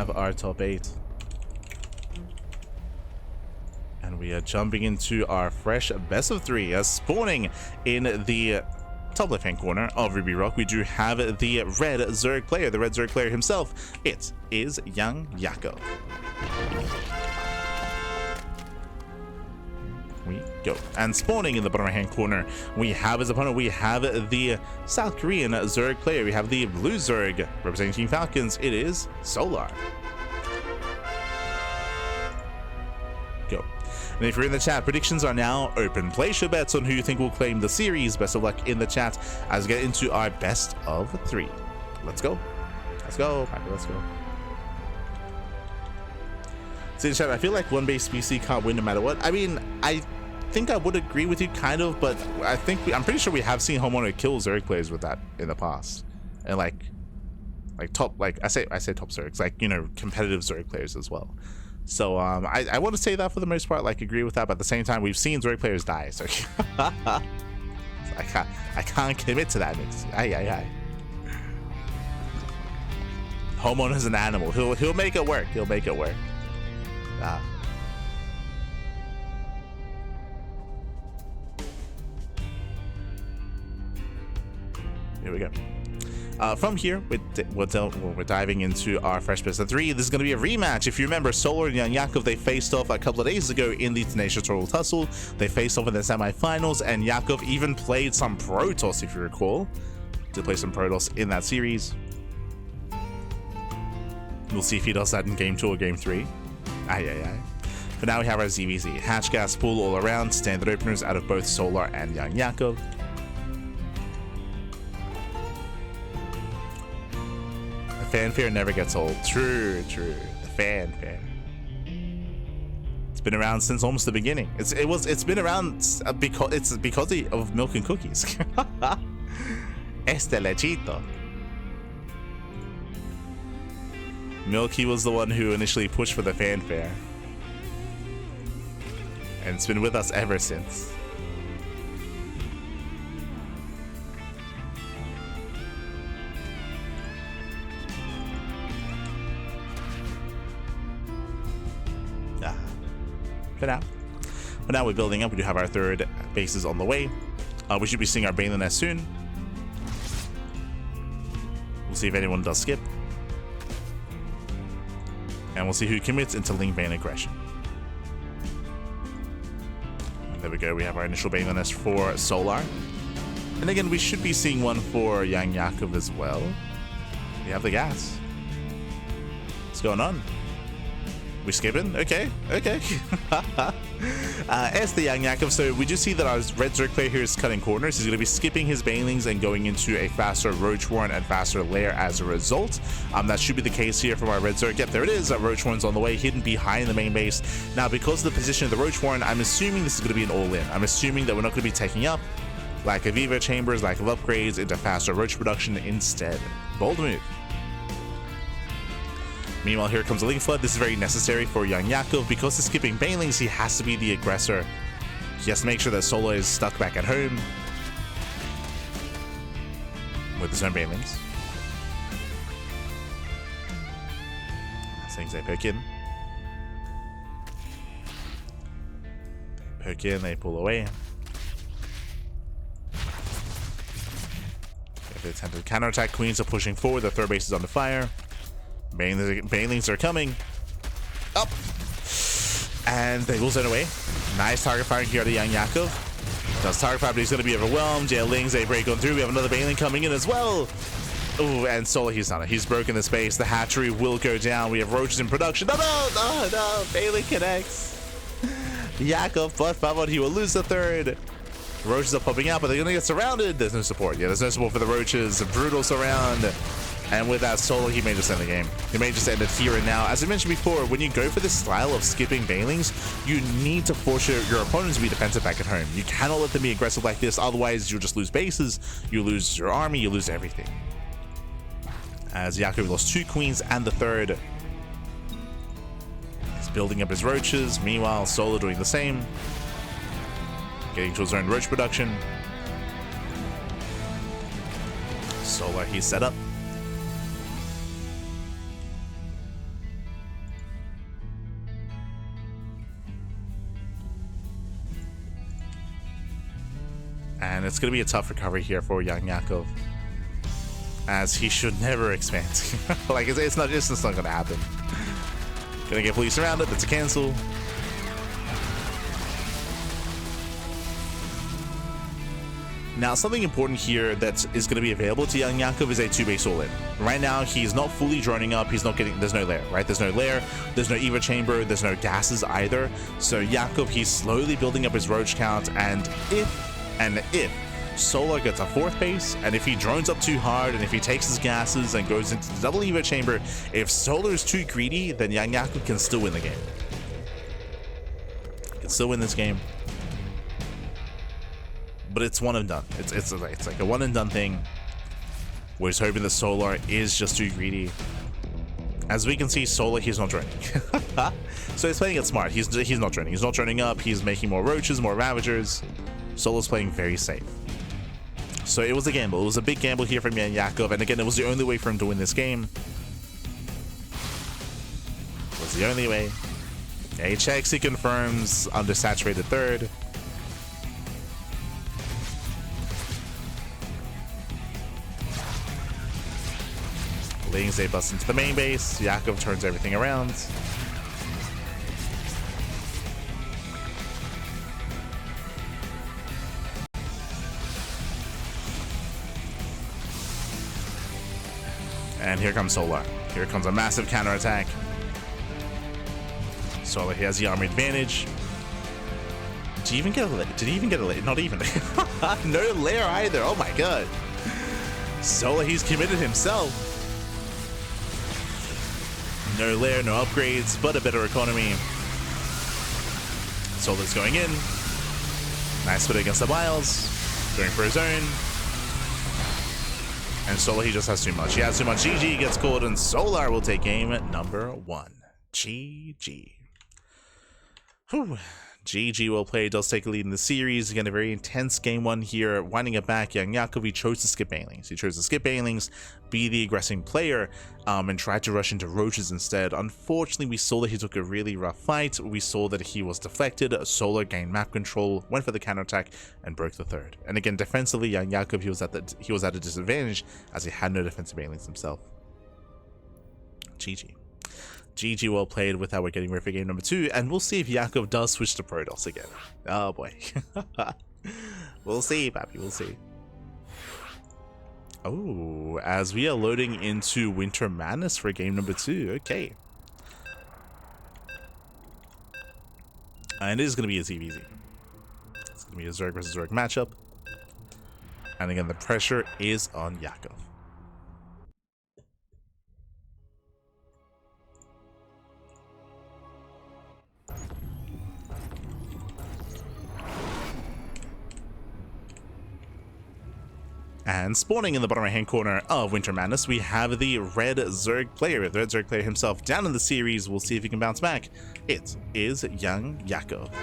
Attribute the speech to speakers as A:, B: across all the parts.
A: have our top 8. And we are jumping into our fresh best of 3. Spawning in the top left-hand corner of Ruby Rock, we do have the red Zerg player, the red Zerg player himself. It is YoungYakov. We go. And spawning in the bottom right-hand corner, we have his opponent. We have the South Korean Zerg player. We have the blue Zerg representing Team Falcons. It is Solar. Go. And if you're in the chat, predictions are now open. Place your bets on who you think will claim the series. Best of luck in the chat as we get into our best of 3. Let's go. Let's go. Packer, let's go. So in chat, I feel like one base BC can't win no matter what. I mean, I think I would agree with you kind of, but I think I'm pretty sure we have seen Homeowner kill Zerg players with that in the past. And like top, like I say top Zergs, like, you know, competitive Zerg players as well. So I want to say that for the most part, like, agree with that, but at the same time, we've seen Zerg players die, so I can't commit to that. Homeowner's an animal. He'll make it work. He'll make it work. Here we go. From here, we're diving into our fresh best of 3. This is going to be a rematch. If you remember, Solar and YoungYakov, they faced off a couple of days ago in the Tenacious Total Tussle. They faced off in the semifinals, and Yakov even played some Protoss, if you recall. Did play some Protoss in that series. We'll see if he does that in Game 2 or Game 3. For now, we have our ZvZ. Hatch gas pool all around. Standard openers out of both Solar and YoungYakov. Fanfare never gets old. True. The fanfare. It's been around since almost the beginning. It's been around because of milk and cookies. Este lechito. Milky was the one who initially pushed for the fanfare, and it's been with us ever since. For now, we're building up. We do have our 3rd bases on the way. We should be seeing our Baneling Nest soon. We'll see if anyone does skip. And we'll see who commits into Link Bane aggression. And there we go. We have our initial Baneling Nest for Solar. And again, we should be seeing one for YoungYakov as well. We have the gas. What's going on? We skipping? Okay. As the YoungYakov, so we just see that our red Zerg player here is cutting corners. He's going to be skipping his Banelings and going into a faster Roach Warren and faster Lair as a result. That should be the case here from our red Zerg. Yep, there it is. Roach Warren's on the way, hidden behind the main base. Now, because of the position of the Roach Warren, I'm assuming this is going to be an all-in. I'm assuming that we're not going to be taking up lack of Evo chambers, lack of upgrades into faster Roach production instead. Bold move. Meanwhile, here comes a Link Flood. This is very necessary for YoungYakov. Because he's skipping Banelings, he has to be the aggressor. He has to make sure that Solar is stuck back at home with his own Banelings. As things they poke in. They poke in, they pull away. If they attempt to counterattack, Queens are pushing forward. The 3rd base is under fire. Banelings are coming up, and they will zone away. Nice target firing here to YoungYakov. Does target fire, but he's going to be overwhelmed. Lings, they break on through. We have another Baneling coming in as well. Ooh, and Solar, he's done it. He's broken the space. The hatchery will go down. We have roaches in production. No. Baneling connects. Yakov, but he will lose the 3rd. Roaches are popping out, but they're going to get surrounded. There's no support. There's no support for the roaches. Brutal surround. And with that Solar, he may just end the game. He may just end it here and now. As I mentioned before, when you go for this style of skipping Banelings, you need to force your opponents to be defensive back at home. You cannot let them be aggressive like this, otherwise you'll just lose bases, you lose your army, you lose everything. As Yakov lost 2 Queens and the 3rd. He's building up his roaches. Meanwhile, Solar doing the same. Getting to his own roach production. Solar, he's set up. And it's going to be a tough recovery here for YoungYakov, as he should never expand. Like, it's not going to happen. Gonna get fully surrounded. That's a cancel. Now, something important here that is going to be available to YoungYakov is a 2-base all-in. Right now, he's not fully droning up. He's not getting. There's no lair, right? There's no lair. There's no Eva chamber. There's no gases either. So Yakov, he's slowly building up his roach count. And if Solar gets a 4th base, and if he drones up too hard, and if he takes his gases and goes into the double Eva chamber, if Solar is too greedy, then YoungYakov can still win the game. He can still win this game. But it's one and done. It's like a one and done thing. We're just hoping that Solar is just too greedy. As we can see, Solar, he's not droning. So he's playing it smart. He's not droning. He's not droning up. He's making more roaches, more ravagers. Solar's playing very safe. So it was a gamble. It was a big gamble here from YoungYakov, and again, it was the only way for him to win this game. It was the only way. Yeah, he checks, he confirms, undersaturated 3rd. They bust into the main base. Yakov turns everything around. And here comes Solar. Here comes a massive counterattack. Solar, he has the armor advantage. Did he even get a lair? Did he even get a lair? Not even. No lair either. Oh my god. Solar, he's committed himself. No lair, no upgrades, but a better economy. Solar's going in. Nice split against the Wiles. Going for his own. And Solar, he just has too much. He has too much. GG gets called, and Solar will take game number 1. GG. Whew. GG well played, does take a lead in the series. Again, a very intense game 1 here. Winding it back, YoungYakov, he chose to skip banelings. He chose to skip banelings, be the aggressing player, and tried to rush into roaches instead. Unfortunately, we saw that he took a really rough fight. We saw that he was deflected. Solar gained map control, went for the counterattack, and broke the 3rd. And again, defensively, YoungYakov, he was at a disadvantage as he had no defensive banelings himself. GG. GG well played with how we're getting ready for game number 2, and we'll see if Yakov does switch to Protoss again. Oh boy. We'll see, Pappy, we'll see. Oh, as we are loading into Winter Madness for game number 2, okay. And it is going to be a ZvZ. It's going to be a Zerg versus Zerg matchup. And again, the pressure is on Yakov. And spawning in the bottom right hand corner of Winter Madness, we have the red Zerg player. The red Zerg player himself down in the series. We'll see if he can bounce back. It is YoungYakov.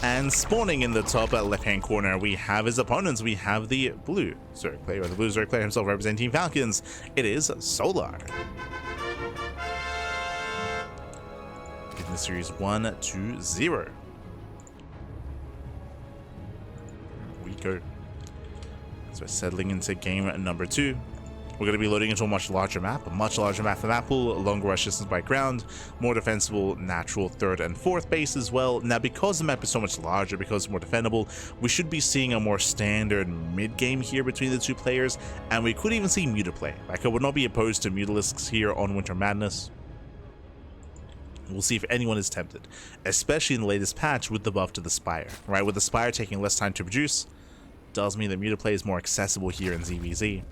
A: And spawning in the top left hand corner, we have his opponents. We have the blue Zerg player, or the blue Zerg player himself representing Team Falcons. It is Solar. In the series 1-0. Go. So we're settling into game number 2. We're going to be loading into a much larger map for map pool, longer rush distance by ground, more defensible natural 3rd and 4th base as well. Now, because the map is so much larger, because it's more defendable, we should be seeing a more standard mid game here between the two players, and we could even see Muta play. Like, I would not be opposed to Mutalisks here on Winter Madness. We'll see if anyone is tempted, especially in the latest patch with the buff to the Spire, right? With the Spire taking less time to produce, does mean that Muta play is more accessible here in ZvZ.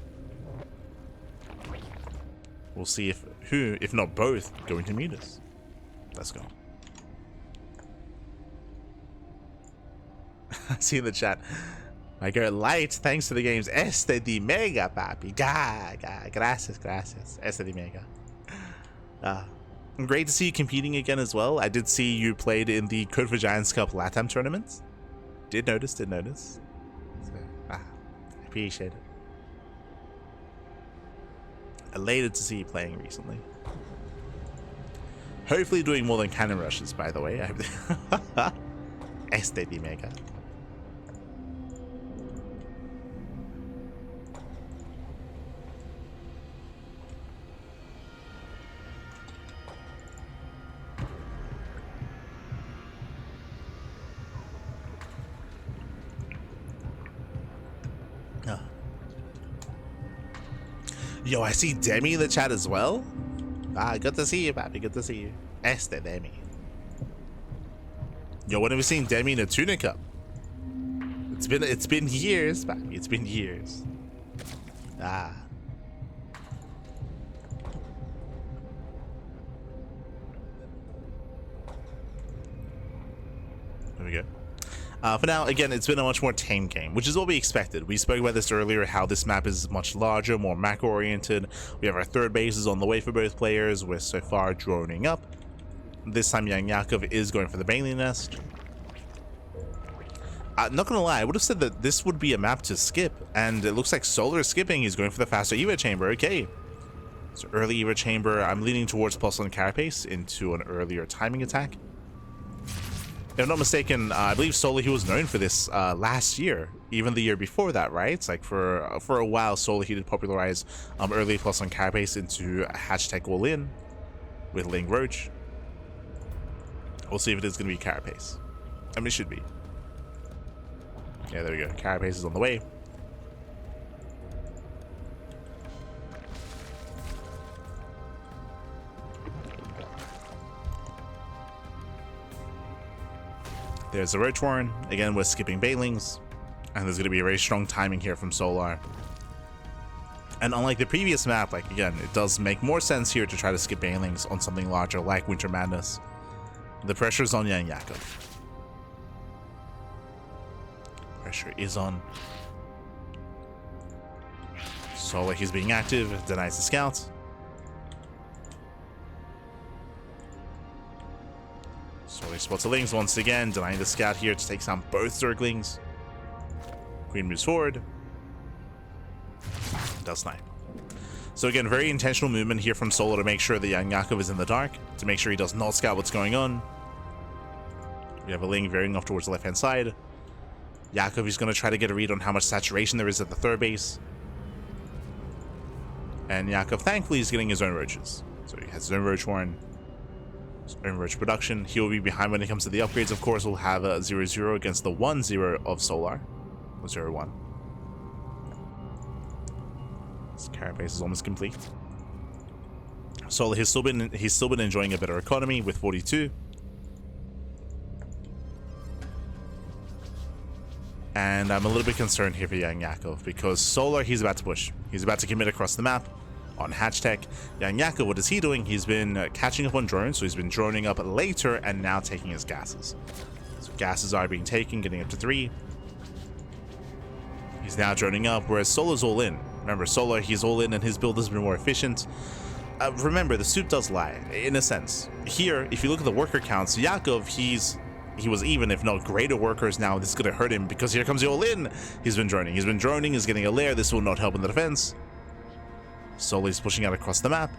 A: We'll see if who, if not both, go into Mutas. Let's go. I see in the chat. My girl Light, thanks to the games. Este di mega, papi. Gracias, gracias. Este di mega. Great to see you competing again as well. I did see you played in the Code for Giants Cup LATAM tournament. Did notice. So, I appreciate it. Elated to see you playing recently. Hopefully doing more than cannon rushes, by the way. Dime acá. Yo, I see Demi in the chat as well. Ah, good to see you, papi. Good to see you. Demi. Yo, when have we seen Demi in a Tuna Cup? It's been years, papi. It's been years. Ah. There we go. For now, again, it's been a much more tame game, which is what we expected. We spoke about this earlier, how this map is much larger, more macro-oriented. We have our third bases on the way for both players. We're so far droning up. This time, YoungYakov is going for the Bailey Nest. Not gonna lie, I would have said that this would be a map to skip, and it looks like Solar is skipping. He's going for the faster Evo Chamber. Okay. So early Evo Chamber, I'm leaning towards Pulse on Carapace into an earlier timing attack. If I'm not mistaken, I believe Solar, he was known for this last year, even the year before that, right? It's like for a while, Solar, he did popularize early plus on Carapace into hashtag all in with Ling Roach. We'll see if it is going to be Carapace. I mean, it should be. Yeah, there we go. Carapace is on the way. There's the Roach Warren. Again, we're skipping Bailings. And there's going to be a very strong timing here from Solar. And unlike the previous map, like, again, it does make more sense here to try to skip Bailings on something larger like Winter Madness. The pressure's on YoungYakov. Pressure is on. Solar, he's being active. Denies the scout. Solar spots the Lings once again, denying the scout here to take down both Zerglings. Queen moves forward. Does snipe. So again, very intentional movement here from Solar to make sure that YoungYakov is in the dark, to make sure he does not scout what's going on. We have a Ling veering off towards the left-hand side. Yakov is going to try to get a read on how much saturation there is at the third base. And Yakov, thankfully, is getting his own roaches. So he has his own Roach Warren. Own Roach production. He will be behind when it comes to the upgrades. Of course, we'll have a 0-0 against the 1-0 of Solar. Or 0-1. This Carapace is almost complete. Solar, he's still been enjoying a better economy with 42. And I'm a little bit concerned here for YoungYakov because Solar, he's about to push. He's about to commit across the map on Hatch Tech. YoungYakov, what is he doing? He's been catching up on drones, so he's been droning up later and now taking his gases. So gases are being taken, getting up to 3. He's now droning up, whereas Solar's all in. Remember, Solar, he's all in and his build has been more efficient. Remember, the soup does lie, in a sense. Here, if you look at the worker counts, Yakov, he was even, if not greater workers. Now this is going to hurt him because here comes the all-in. He's been droning. He's getting a lair. This will not help in the defense. Solar is pushing out across the map.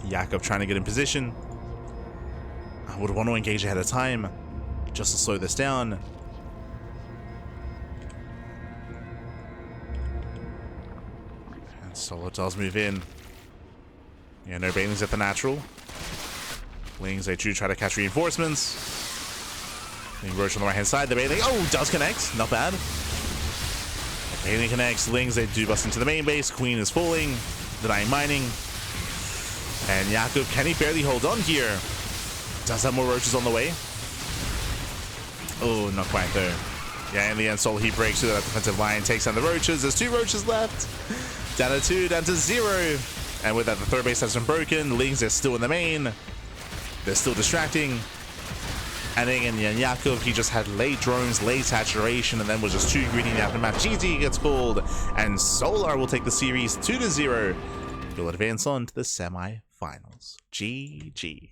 A: Yakov trying to get in position. I would want to engage ahead of time just to slow this down. And Solar does move in. Yeah, no Bailings at the natural. Lings, they do try to catch reinforcements. Ling Roach on the right hand side. The Bailing, oh, does connect. Not bad. The Bailing connects. Lings, they do bust into the main base. Queen is falling. Denying mining. And Yakov, can he barely hold on here? Does have more roaches on the way. Oh, not quite though. Yeah, in the end, Solar, he breaks through that defensive line, takes down the roaches. There's 2 roaches left. Down to 2, down to 0. And with that, the third base has been broken. Lings are still in the main. They're still distracting. And again, YoungYakov, he just had late drones, late saturation, and then was just too greedy in the aftermath. GG gets pulled, and Solar will take the series 2-0. He'll advance on to the semi-finals. GG.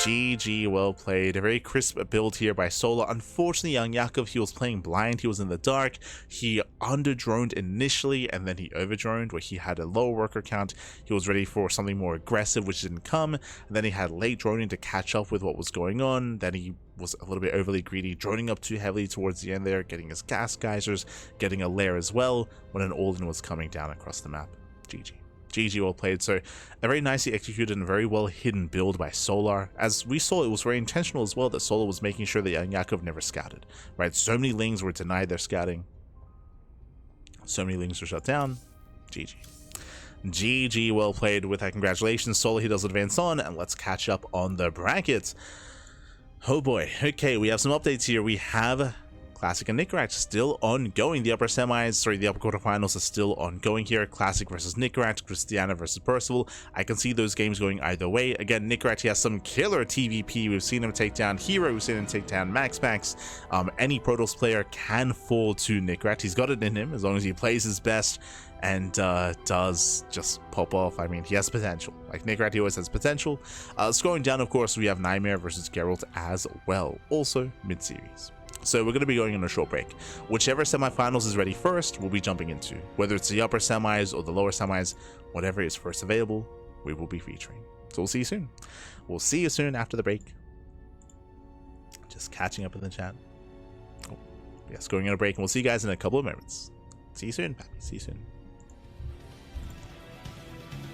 A: GG, well played. A very crisp build here by Solar. Unfortunately, YoungYakov, he was playing blind. He was in the dark. He under-droned initially, and then he over-droned, where he had a low worker count. He was ready for something more aggressive, which didn't come. And then he had late droning to catch up with what was going on. Then he was a little bit overly greedy, droning up too heavily towards the end there, getting his gas geysers, getting a lair as well, when an all-in was coming down across the map. GG. GG, well played. So a very nicely executed and very well hidden build by Solar. As we saw, it was very intentional as well that Solar was making sure that YoungYakov never scouted, right? So many Lings were denied their scouting. So many Lings were shut down. GG. GG, well played. With that, congratulations, Solar. He does advance on, and let's catch up on the brackets. Oh boy. Okay, we have some updates here. We have Classic and Nickrat still ongoing. The upper quarterfinals are still ongoing here. Classic versus Nickrat, Christiana versus Percival. I can see those games going either way. Again, Nickrat, he has some killer TVP. We've seen him take down Hero. We've seen him take down Max. Any Protoss player can fall to Nickrat. He's got it in him as long as he plays his best and does just pop off. I mean, he has potential. Like Nickrat, he always has potential. Scrolling down, of course, we have Nightmare versus Geralt as well. Also mid-series. So we're going to be going on a short break. Whichever semifinals is ready first, we'll be jumping into. Whether it's the upper semis or the lower semis, whatever is first available, we will be featuring. So we'll see you soon. We'll see you soon after the break. Just catching up in the chat. Oh, yes, going on a break, and we'll see you guys in a couple of moments. See you soon, Pappy. See you soon.